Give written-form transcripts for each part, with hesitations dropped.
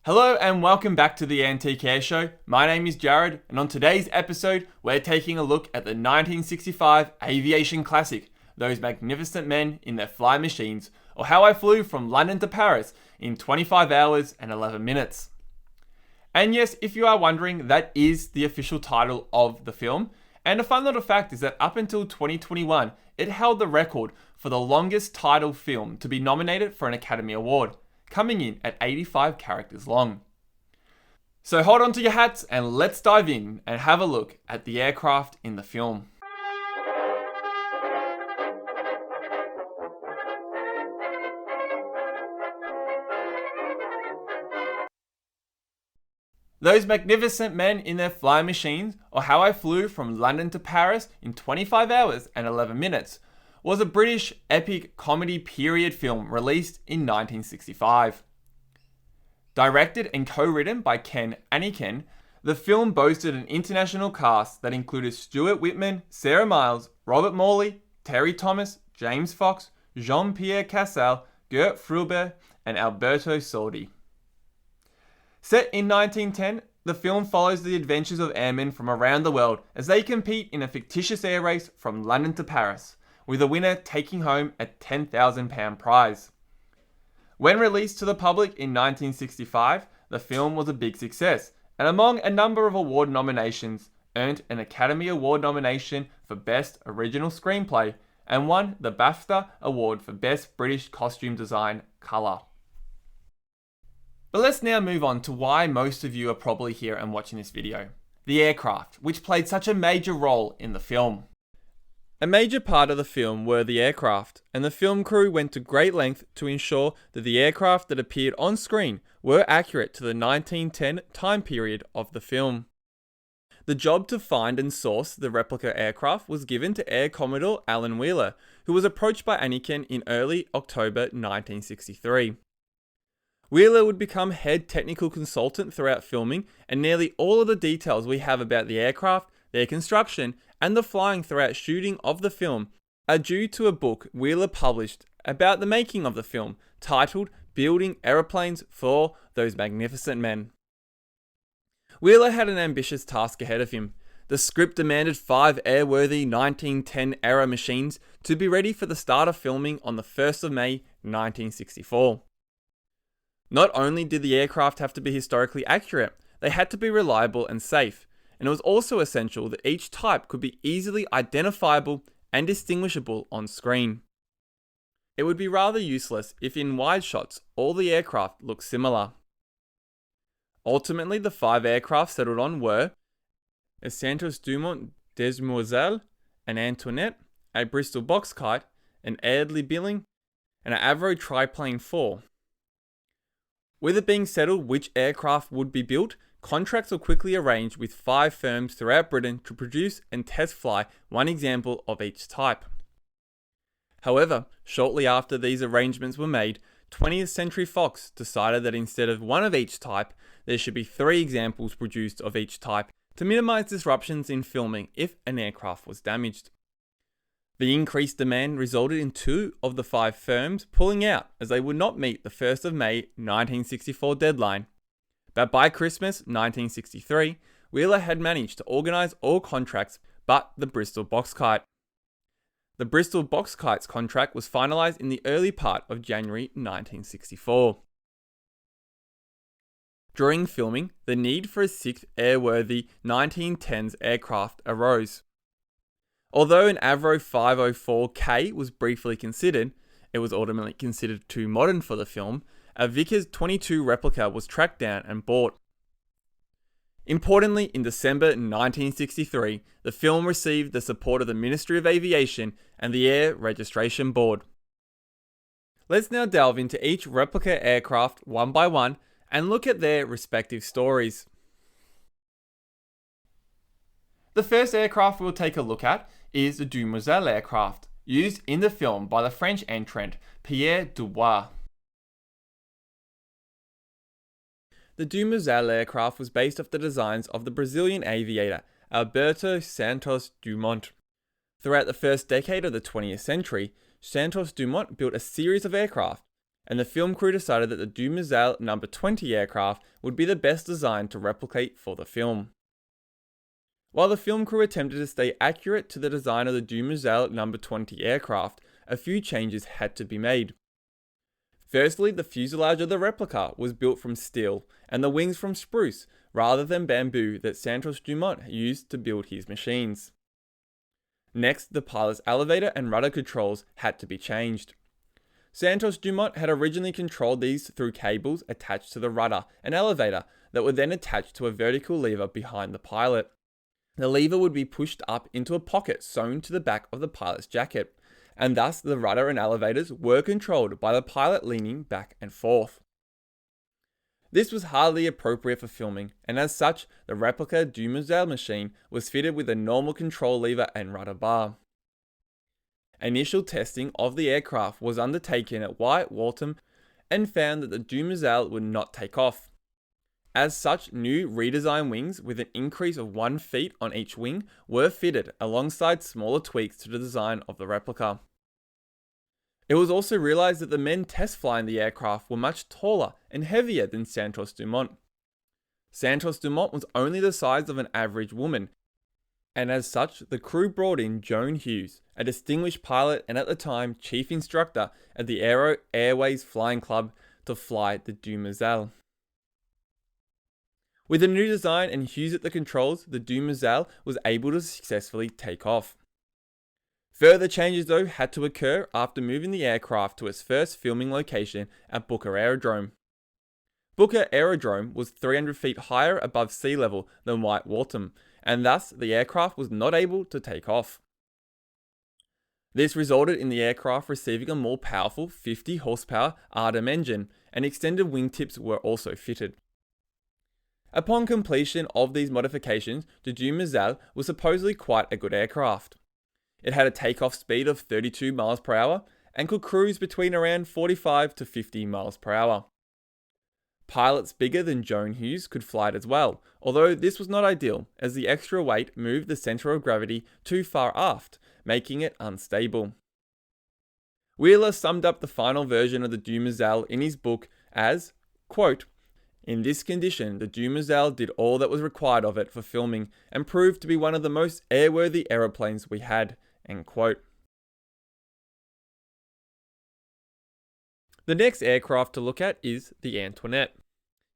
Hello and welcome back to the Antique Air Show. My name is Jared, and on today's episode, we're taking a look at the 1965 aviation classic, Those Magnificent Men in Their Fly Machines, or How I Flew from London to Paris in 25 hours and 11 minutes. And yes, if you are wondering, that is the official title of the film. And a fun little fact is that up until 2021, it held the record for the longest title film to be nominated for an Academy Award, coming in at 85 characters long. So hold on to your hats and let's dive in and have a look at the aircraft in the film. Those Magnificent Men in Their Fly Machines, or How I Flew from London to Paris in 25 hours and 11 minutes, was a British epic comedy period film released in 1965. Directed and co-written by Ken Annakin, the film boasted an international cast that included Stuart Whitman, Sarah Miles, Robert Morley, Terry Thomas, James Fox, Pierre Cassel, Gert Frobe, and Alberto Sordi. Set in 1910, the film follows the adventures of airmen from around the world as they compete in a fictitious air race from London to Paris, with the winner taking home a £10,000 prize. When released to the public in 1965, the film was a big success, and among a number of award nominations, earned an Academy Award nomination for Best Original Screenplay, and won the BAFTA Award for Best British Costume Design Colour. But let's now move on to why most of you are probably here and watching this video. The aircraft, which played such a major role in the film. A major part of the film were the aircraft, and the film crew went to great length to ensure that the aircraft that appeared on screen were accurate to the 1910 time period of the film. The job to find and source the replica aircraft was given to Air Commodore Alan Wheeler, who was approached by Annakin in early October 1963. Wheeler would become head technical consultant throughout filming, and nearly all of the details we have about the aircraft, their construction, and the flying throughout shooting of the film are due to a book Wheeler published about the making of the film, titled Building Aeroplanes for Those Magnificent Men. Wheeler had an ambitious task ahead of him. The script demanded 5 airworthy 1910-era machines to be ready for the start of filming on the 1st of May 1964. Not only did the aircraft have to be historically accurate, they had to be reliable and safe, and it was also essential that each type could be easily identifiable and distinguishable on screen. It would be rather useless if in wide shots all the aircraft looked similar. Ultimately, the 5 aircraft settled on were a Santos-Dumont Demoiselle, an Antionette, a Bristol Boxkite, an Eardley billing, and an Avro Triplane IV. With it being settled which aircraft would be built, contracts were quickly arranged with 5 firms throughout Britain to produce and test fly one example of each type. However, shortly after these arrangements were made, 20th Century Fox decided that instead of one of each type, there should be 3 examples produced of each type to minimize disruptions in filming if an aircraft was damaged. The increased demand resulted in 2 of the 5 firms pulling out as they would not meet the 1st of May 1964 deadline. But by Christmas 1963, Wheeler had managed to organise all contracts but the Bristol Boxkite. The Bristol Boxkite's contract was finalised in the early part of January 1964. During filming, the need for a 6th airworthy 1910s aircraft arose. Although an Avro 504K was briefly considered, it was ultimately considered too modern for the film. A Vickers 22 replica was tracked down and bought. Importantly, in December 1963, the film received the support of the Ministry of Aviation and the Air Registration Board. Let's now delve into each replica aircraft one by one and look at their respective stories. The first aircraft we'll take a look at is the Demoiselle aircraft, used in the film by the French entrant Pierre Cassel. The Demoiselle aircraft was based off the designs of the Brazilian aviator Alberto Santos-Dumont. Throughout the first decade of the 20th century, Santos-Dumont built a series of aircraft, and the film crew decided that the Demoiselle No. 20 aircraft would be the best design to replicate for the film. While the film crew attempted to stay accurate to the design of the Demoiselle No. 20 aircraft, a few changes had to be made. Firstly, the fuselage of the replica was built from steel and the wings from spruce rather than bamboo that Santos-Dumont used to build his machines. Next, the pilot's elevator and rudder controls had to be changed. Santos-Dumont had originally controlled these through cables attached to the rudder and elevator that were then attached to a vertical lever behind the pilot. The lever would be pushed up into a pocket sewn to the back of the pilot's jacket, and thus the rudder and elevators were controlled by the pilot leaning back and forth. This was hardly appropriate for filming, and as such, the replica Demoiselle machine was fitted with a normal control lever and rudder bar. Initial testing of the aircraft was undertaken at White Waltham and found that the Demoiselle would not take off. As such, new redesigned wings with an increase of 1 feet on each wing were fitted alongside smaller tweaks to the design of the replica. It was also realized that the men test flying the aircraft were much taller and heavier than Santos-Dumont. Santos-Dumont was only the size of an average woman, and as such, the crew brought in Joan Hughes, a distinguished pilot and at the time chief instructor at the Aero Airways Flying Club, to fly the Demoiselle. With a new design and Hughes at the controls, the Demoiselle was able to successfully take off. Further changes though had to occur after moving the aircraft to its first filming location at Booker Aerodrome. Booker Aerodrome was 300 feet higher above sea level than White Waltham, and thus the aircraft was not able to take off. This resulted in the aircraft receiving a more powerful 50 horsepower Artem engine, and extended wingtips were also fitted. Upon completion of these modifications, the Demoiselle was supposedly quite a good aircraft. It had a takeoff speed of 32 miles per hour and could cruise between around 45 to 50 miles per hour. Pilots bigger than Joan Hughes could fly it as well, although this was not ideal as the extra weight moved the centre of gravity too far aft, making it unstable. Wheeler summed up the final version of the Demoiselle in his book as, quote, "In this condition, the Demoiselle did all that was required of it for filming and proved to be one of the most airworthy aeroplanes we had." End quote. The next aircraft to look at is the Antionette.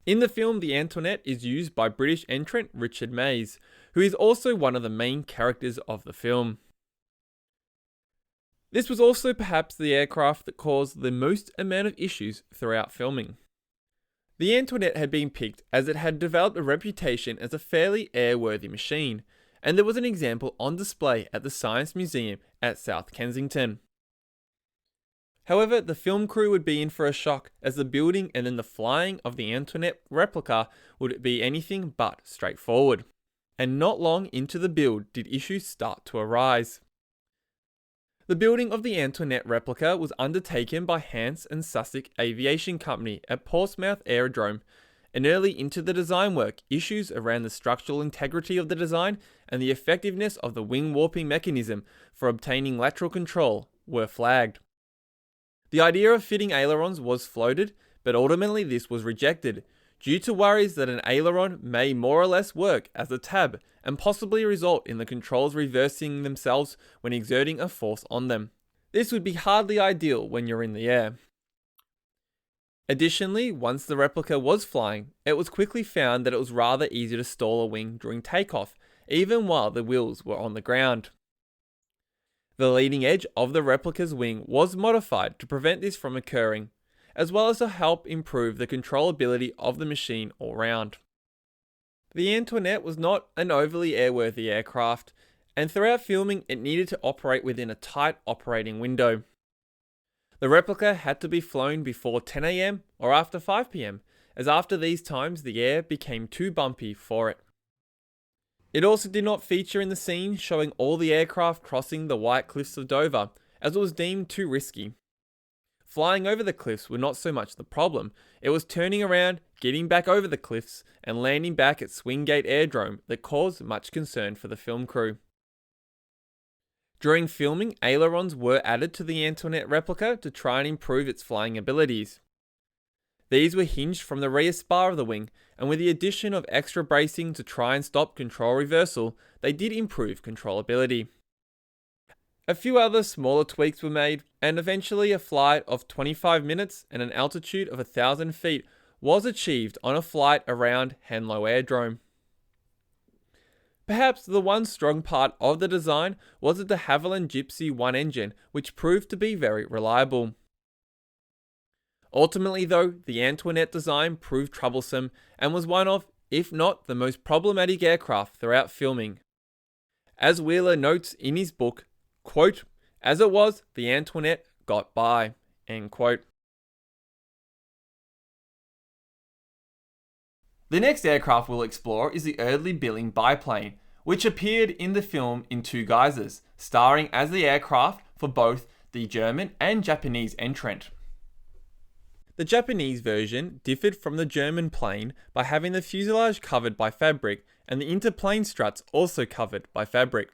In the film, the Antionette is used by British entrant Richard Mays, who is also one of the main characters of the film. This was also perhaps the aircraft that caused the most amount of issues throughout filming. The Antionette had been picked as it had developed a reputation as a fairly airworthy machine, and there was an example on display at the Science Museum at South Kensington. However, the film crew would be in for a shock as the building and then the flying of the Antionette replica would be anything but straightforward. And not long into the build did issues start to arise. The building of the Antionette replica was undertaken by Hans and Sussex Aviation Company at Portsmouth Aerodrome, and early into the design work, issues around the structural integrity of the design and the effectiveness of the wing warping mechanism for obtaining lateral control were flagged. The idea of fitting ailerons was floated, but ultimately this was rejected, due to worries that an aileron may more or less work as a tab and possibly result in the controls reversing themselves when exerting a force on them. This would be hardly ideal when you're in the air. Additionally, once the replica was flying, it was quickly found that it was rather easy to stall a wing during takeoff, even while the wheels were on the ground. The leading edge of the replica's wing was modified to prevent this from occurring, as well as to help improve the controllability of the machine all round. The Antionette was not an overly airworthy aircraft, and throughout filming it needed to operate within a tight operating window. The replica had to be flown before 10 AM or after 5 PM, as after these times the air became too bumpy for it. It also did not feature in the scene showing all the aircraft crossing the White Cliffs of Dover, as it was deemed too risky. Flying over the cliffs were not so much the problem, it was turning around, getting back over the cliffs, and landing back at Swingate Aerodrome that caused much concern for the film crew. During filming, ailerons were added to the Antionette replica to try and improve its flying abilities. These were hinged from the rear spar of the wing, and with the addition of extra bracing to try and stop control reversal, they did improve controllability. A few other smaller tweaks were made, and eventually a flight of 25 minutes and an altitude of 1,000 feet was achieved on a flight around Henlow Aerodrome. Perhaps the one strong part of the design was the de Havilland Gypsy 1 engine, which proved to be very reliable. Ultimately though, the Antionette design proved troublesome and was one of, if not the most problematic aircraft throughout filming. As Wheeler notes in his book, quote, "As it was, the Antionette got by," end quote. The next aircraft we'll explore is the Eardley Billing biplane, which appeared in the film in two guises, starring as the aircraft for both the German and Japanese entrant. The Japanese version differed from the German plane by having the fuselage covered by fabric and the interplane struts also covered by fabric.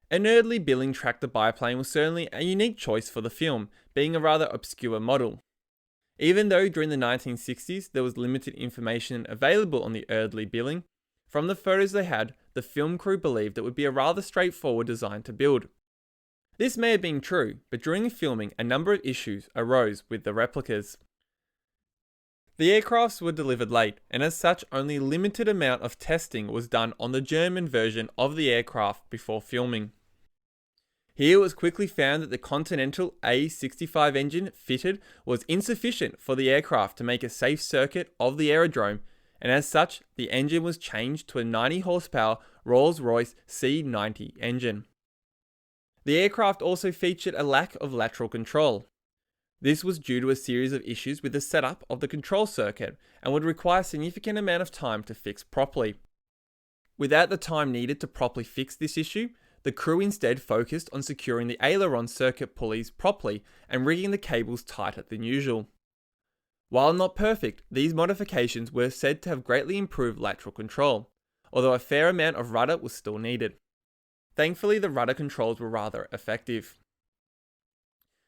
An Eardley Billing tractor biplane was certainly a unique choice for the film, being a rather obscure model. Even though during the 1960s there was limited information available on the Eardley Billing, from the photos they had, the film crew believed it would be a rather straightforward design to build. This may have been true, but during filming a number of issues arose with the replicas. The aircrafts were delivered late, and as such only a limited amount of testing was done on the German version of the aircraft before filming. Here it was quickly found that the Continental A65 engine fitted was insufficient for the aircraft to make a safe circuit of the aerodrome, and as such the engine was changed to a 90 horsepower Rolls-Royce C90 engine. The aircraft also featured a lack of lateral control. This was due to a series of issues with the setup of the control circuit and would require a significant amount of time to fix properly. Without the time needed to properly fix this issue, the crew instead focused on securing the aileron circuit pulleys properly and rigging the cables tighter than usual. While not perfect, these modifications were said to have greatly improved lateral control, although a fair amount of rudder was still needed. Thankfully, the rudder controls were rather effective.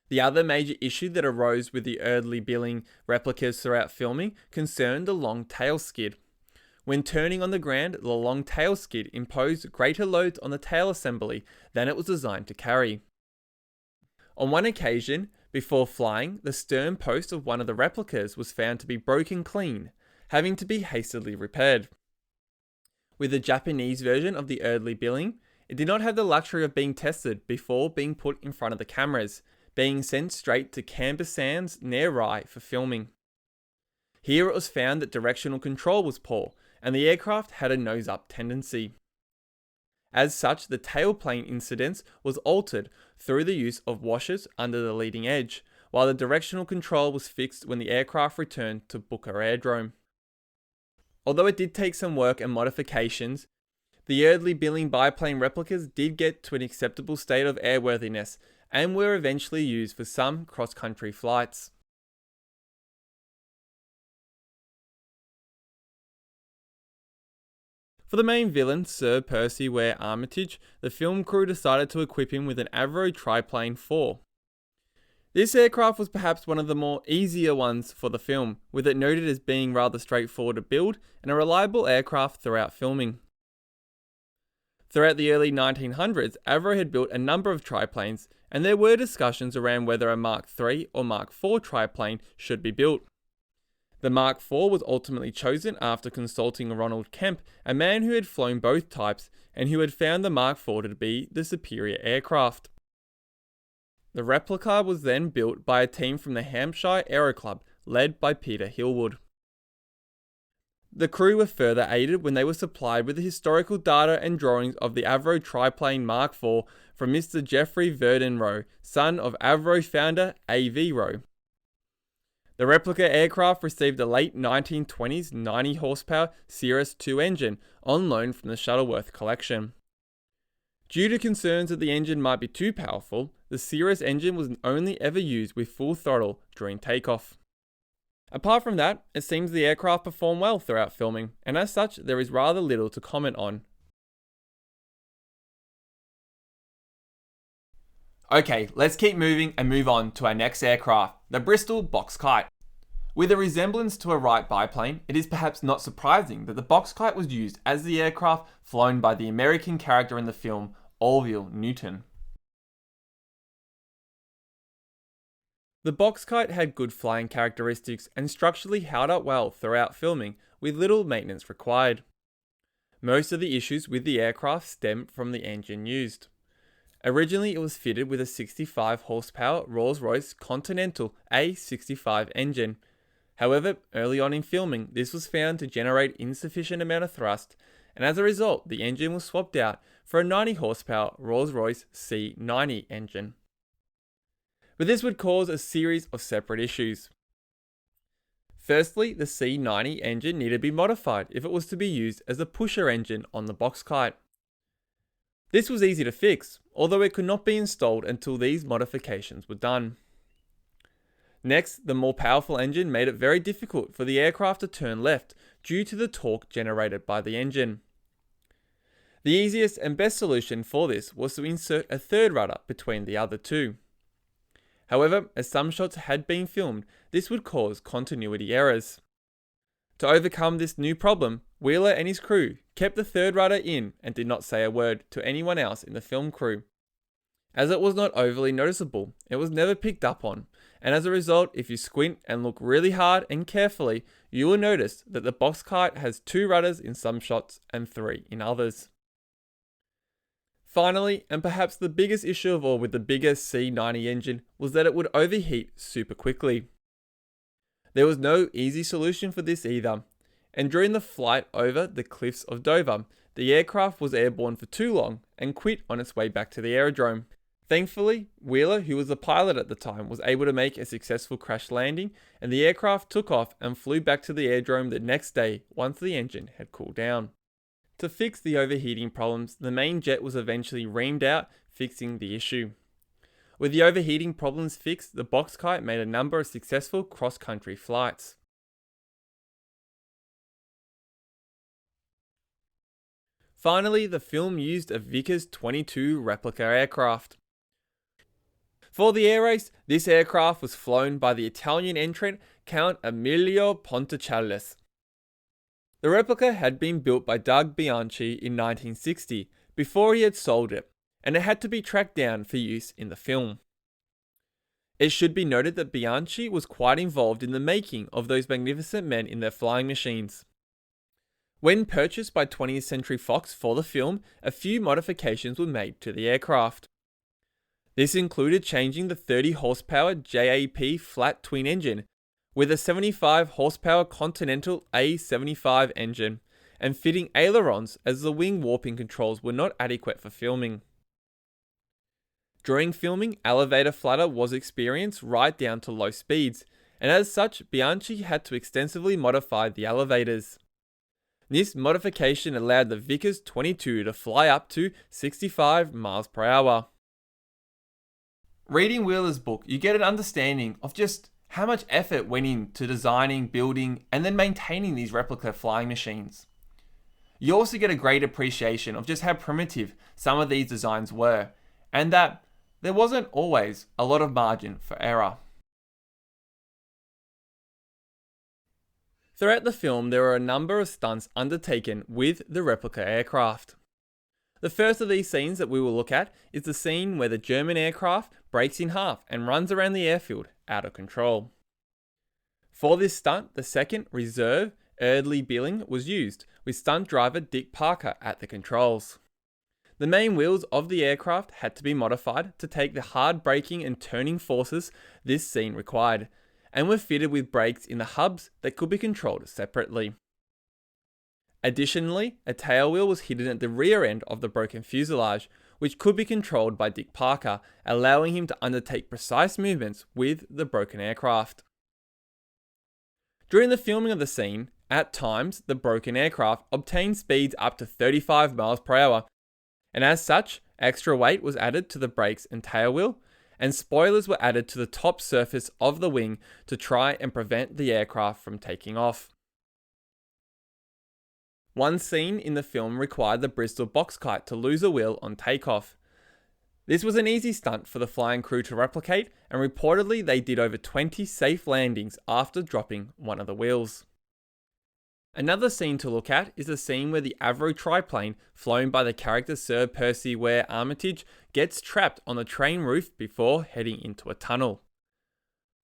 The other major issue that arose with the Eardley Billing replicas throughout filming concerned the long tail skid. When turning on the ground, the long tail skid imposed greater loads on the tail assembly than it was designed to carry. On one occasion, before flying, the stern post of one of the replicas was found to be broken clean, having to be hastily repaired. With the Japanese version of the Eardley Billing, it did not have the luxury of being tested before being put in front of the cameras, being sent straight to Camber Sands near Rye for filming. Here it was found that directional control was poor, and the aircraft had a nose-up tendency. As such, the tailplane incidence was altered through the use of washers under the leading edge, while the directional control was fixed when the aircraft returned to Booker Aerodrome. Although it did take some work and modifications, the Eardley Billing biplane replicas did get to an acceptable state of airworthiness and were eventually used for some cross-country flights. For the main villain, Sir Percy Ware Armitage, the film crew decided to equip him with an Avro Triplane IV. This aircraft was perhaps one of the more easier ones for the film, with it noted as being rather straightforward to build and a reliable aircraft throughout filming. Throughout the early 1900s, Avro had built a number of triplanes, and there were discussions around whether a Mark III or Mark IV triplane should be built. The Mark IV was ultimately chosen after consulting Ronald Kemp, a man who had flown both types and who had found the Mark IV to be the superior aircraft. The replica was then built by a team from the Hampshire Aero Club, led by Peter Hillwood. The crew were further aided when they were supplied with the historical data and drawings of the Avro Triplane Mark IV from Mr. Geoffrey Verdon Roe, son of Avro founder A.V. Roe. The replica aircraft received a late 1920s 90 horsepower Cirrus 2 engine on loan from the Shuttleworth collection. Due to concerns that the engine might be too powerful, the Cirrus engine was only ever used with full throttle during takeoff. Apart from that, it seems the aircraft performed well throughout filming, and as such, there is rather little to comment on. Okay, let's keep moving and move on to our next aircraft, the Bristol Boxkite. With a resemblance to a Wright biplane, it is perhaps not surprising that the Boxkite was used as the aircraft flown by the American character in the film, Orville Newton. The Boxkite had good flying characteristics and structurally held up well throughout filming, with little maintenance required. Most of the issues with the aircraft stemmed from the engine used. Originally, it was fitted with a 65 horsepower Rolls-Royce Continental A65 engine. However, early on in filming, this was found to generate insufficient amount of thrust, and as a result, the engine was swapped out for a 90 horsepower Rolls-Royce C90 engine. But this would cause a series of separate issues. Firstly, the C90 engine needed to be modified if it was to be used as a pusher engine on the Boxkite. This was easy to fix, although it could not be installed until these modifications were done. Next, the more powerful engine made it very difficult for the aircraft to turn left due to the torque generated by the engine. The easiest and best solution for this was to insert a third rudder between the other two. However, as some shots had been filmed, this would cause continuity errors. To overcome this new problem, Wheeler and his crew kept the third rudder in and did not say a word to anyone else in the film crew. As it was not overly noticeable, it was never picked up on, and as a result, if you squint and look really hard and carefully, you will notice that the Boxkite has 2 rudders in some shots and 3 in others. Finally, and perhaps the biggest issue of all with the bigger C90 engine was that it would overheat super quickly. There was no easy solution for this either, and during the flight over the cliffs of Dover, the aircraft was airborne for too long and quit on its way back to the aerodrome. Thankfully, Wheeler, who was the pilot at the time, was able to make a successful crash landing, and the aircraft took off and flew back to the aerodrome the next day once the engine had cooled down. To fix the overheating problems, the main jet was eventually reamed out, fixing the issue. With the overheating problems fixed, the Boxkite made a number of successful cross-country flights. Finally, the film used a Vickers 22 replica aircraft. For the air race, this aircraft was flown by the Italian entrant Count Emilio Ponticelli. The replica had been built by Doug Bianchi in 1960, before he had sold it, and it had to be tracked down for use in the film. It should be noted that Bianchi was quite involved in the making of those magnificent men in their flying machines. When purchased by 20th Century Fox for the film, a few modifications were made to the aircraft. This included changing the 30 horsepower JAP flat twin engine with a 75 horsepower Continental A75 engine, and fitting ailerons as the wing warping controls were not adequate for filming. During filming, elevator flutter was experienced right down to low speeds, and as such, Bianchi had to extensively modify the elevators. This modification allowed the Vickers 22 to fly up to 65 miles per hour. Reading Wheeler's book, you get an understanding of just how much effort went into designing, building, and then maintaining these replica flying machines. You also get a great appreciation of just how primitive some of these designs were, and that there wasn't always a lot of margin for error. Throughout the film, there are a number of stunts undertaken with the replica aircraft. The first of these scenes that we will look at is the scene where the German aircraft breaks in half and runs around the airfield out of control. For this stunt, the second reserve Eardley billing was used, with stunt driver Dick Parker at the controls. The main wheels of the aircraft had to be modified to take the hard braking and turning forces this scene required, and were fitted with brakes in the hubs that could be controlled separately. Additionally, a tail wheel was hidden at the rear end of the broken fuselage, which could be controlled by Dick Parker, allowing him to undertake precise movements with the broken aircraft. During the filming of the scene, at times the broken aircraft obtained speeds up to 35 miles per hour, and as such, extra weight was added to the brakes and tail wheel, and spoilers were added to the top surface of the wing to try and prevent the aircraft from taking off. One scene in the film required the Bristol Boxkite to lose a wheel on takeoff. This was an easy stunt for the flying crew to replicate, and reportedly they did over 20 safe landings after dropping one of the wheels. Another scene to look at is the scene where the Avro Triplane, flown by the character Sir Percy Ware Armitage, gets trapped on the train roof before heading into a tunnel.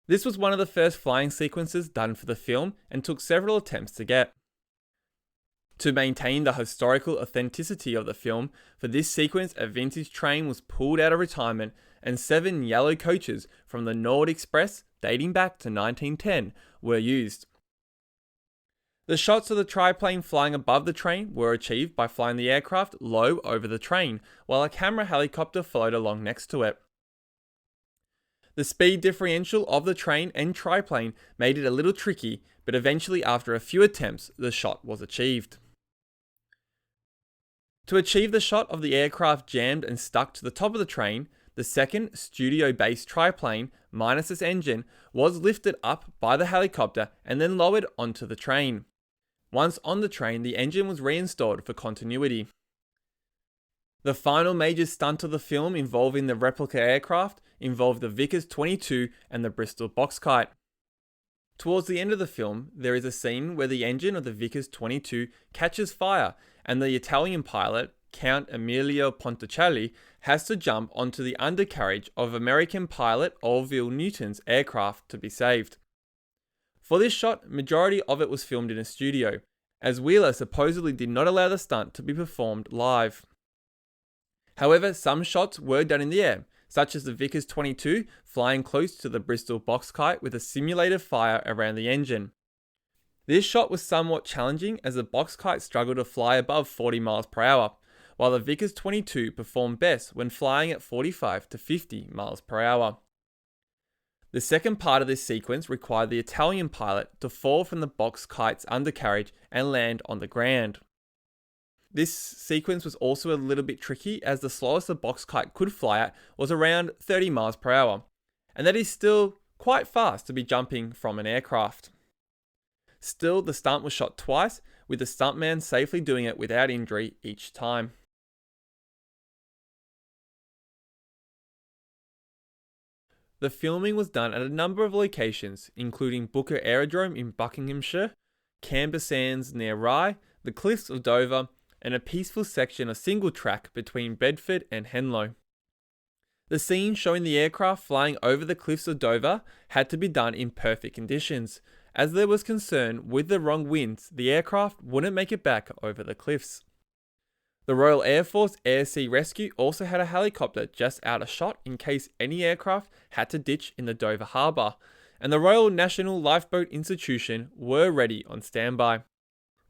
This was one of the first flying sequences done for the film and took several attempts to get. To maintain the historical authenticity of the film, for this sequence a vintage train was pulled out of retirement and 7 yellow coaches from the Nord Express, dating back to 1910, were used. The shots of the triplane flying above the train were achieved by flying the aircraft low over the train, while a camera helicopter followed along next to it. The speed differential of the train and triplane made it a little tricky, but eventually after a few attempts, the shot was achieved. To achieve the shot of the aircraft jammed and stuck to the top of the train, the second studio-based triplane, minus its engine, was lifted up by the helicopter and then lowered onto the train. Once on the train, the engine was reinstalled for continuity. The final major stunt of the film involving the replica aircraft involved the Vickers 22 and the Bristol Boxkite. Towards the end of the film, there is a scene where the engine of the Vickers 22 catches fire and the Italian pilot, Count Emilio Ponticelli, has to jump onto the undercarriage of American pilot Orville Newton's aircraft to be saved. For this shot, majority of it was filmed in a studio, as Wheeler supposedly did not allow the stunt to be performed live. However, some shots were done in the air, such as the Vickers 22 flying close to the Bristol Boxkite with a simulated fire around the engine. This shot was somewhat challenging as the Boxkite struggled to fly above 40 miles per hour, while the Vickers 22 performed best when flying at 45 to 50 miles per hour. The second part of this sequence required the Italian pilot to fall from the Boxkite's undercarriage and land on the ground. This sequence was also a little bit tricky as the slowest the Boxkite could fly at was around 30 miles per hour, and that is still quite fast to be jumping from an aircraft. Still, the stunt was shot twice, with the stuntman safely doing it without injury each time. The filming was done at a number of locations, including Booker Aerodrome in Buckinghamshire, Camber Sands near Rye, the Cliffs of Dover, and a peaceful section of single track between Bedford and Henlow. The scene showing the aircraft flying over the Cliffs of Dover had to be done in perfect conditions, as there was concern with the wrong winds the aircraft wouldn't make it back over the cliffs. The Royal Air Force Air Sea Rescue also had a helicopter just out of shot in case any aircraft had to ditch in the Dover Harbour, and the Royal National Lifeboat Institution were ready on standby.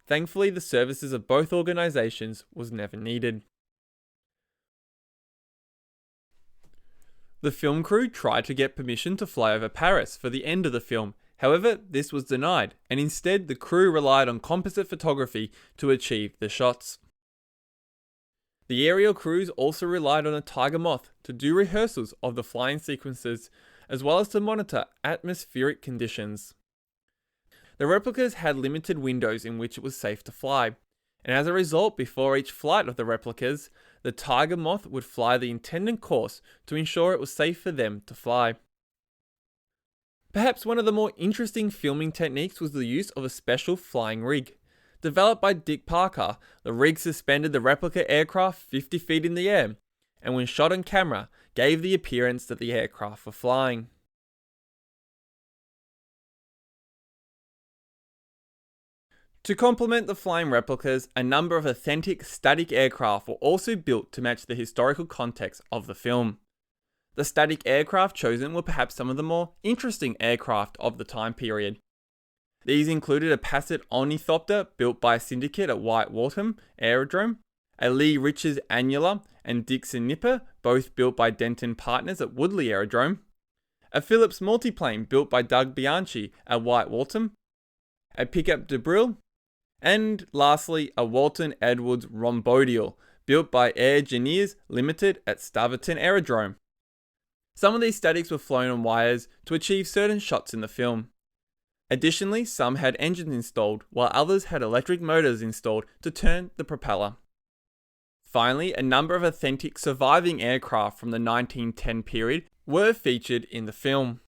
Thankfully, the services of both organisations was never needed. The film crew tried to get permission to fly over Paris for the end of the film. However, this was denied, and instead the crew relied on composite photography to achieve the shots. The aerial crews also relied on a Tiger Moth to do rehearsals of the flying sequences, as well as to monitor atmospheric conditions. The replicas had limited windows in which it was safe to fly, and as a result, before each flight of the replicas, the Tiger Moth would fly the intended course to ensure it was safe for them to fly. Perhaps one of the more interesting filming techniques was the use of a special flying rig. Developed by Dick Parker, the rig suspended the replica aircraft 50 feet in the air, and when shot on camera, gave the appearance that the aircraft were flying. To complement the flying replicas, a number of authentic static aircraft were also built to match the historical context of the film. The static aircraft chosen were perhaps some of the more interesting aircraft of the time period. These included a Passat ornithopter built by a syndicate at White Waltham Aerodrome, a Lee Richards Annular and Dixon Nipper, both built by Denton Partners at Woodley Aerodrome, a Phillips multiplane built by Doug Bianchi at White Waltham, a pickup de Brille, and lastly a Walton Edwards Rhomboidal built by Air Engineers Limited at Staverton Aerodrome. Some of these statics were flown on wires to achieve certain shots in the film. Additionally, some had engines installed, while others had electric motors installed to turn the propeller. Finally, a number of authentic surviving aircraft from the 1910 period were featured in the film.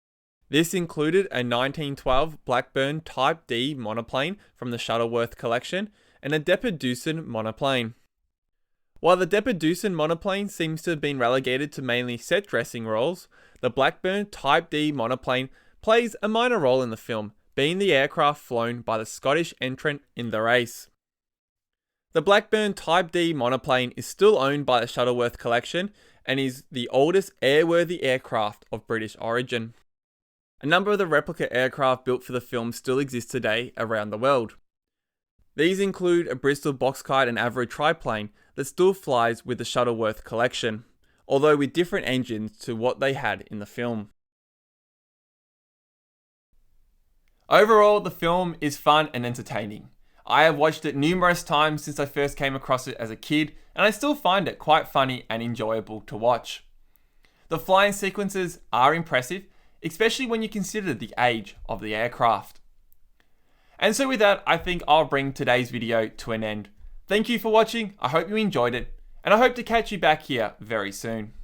This included a 1912 Blackburn Type D monoplane from the Shuttleworth collection and a Deperdussin monoplane. While the Deperdussin monoplane seems to have been relegated to mainly set dressing roles, the Blackburn Type D monoplane plays a minor role in the film, being the aircraft flown by the Scottish entrant in the race. The Blackburn Type D monoplane is still owned by the Shuttleworth collection and is the oldest airworthy aircraft of British origin. A number of the replica aircraft built for the film still exist today around the world. These include a Bristol Boxkite and Avro Triplane that still flies with the Shuttleworth collection, although with different engines to what they had in the film. Overall, the film is fun and entertaining. I have watched it numerous times since I first came across it as a kid, and I still find it quite funny and enjoyable to watch. The flying sequences are impressive, especially when you consider the age of the aircraft. And so with that, I think I'll bring today's video to an end. Thank you for watching, I hope you enjoyed it, and I hope to catch you back here very soon.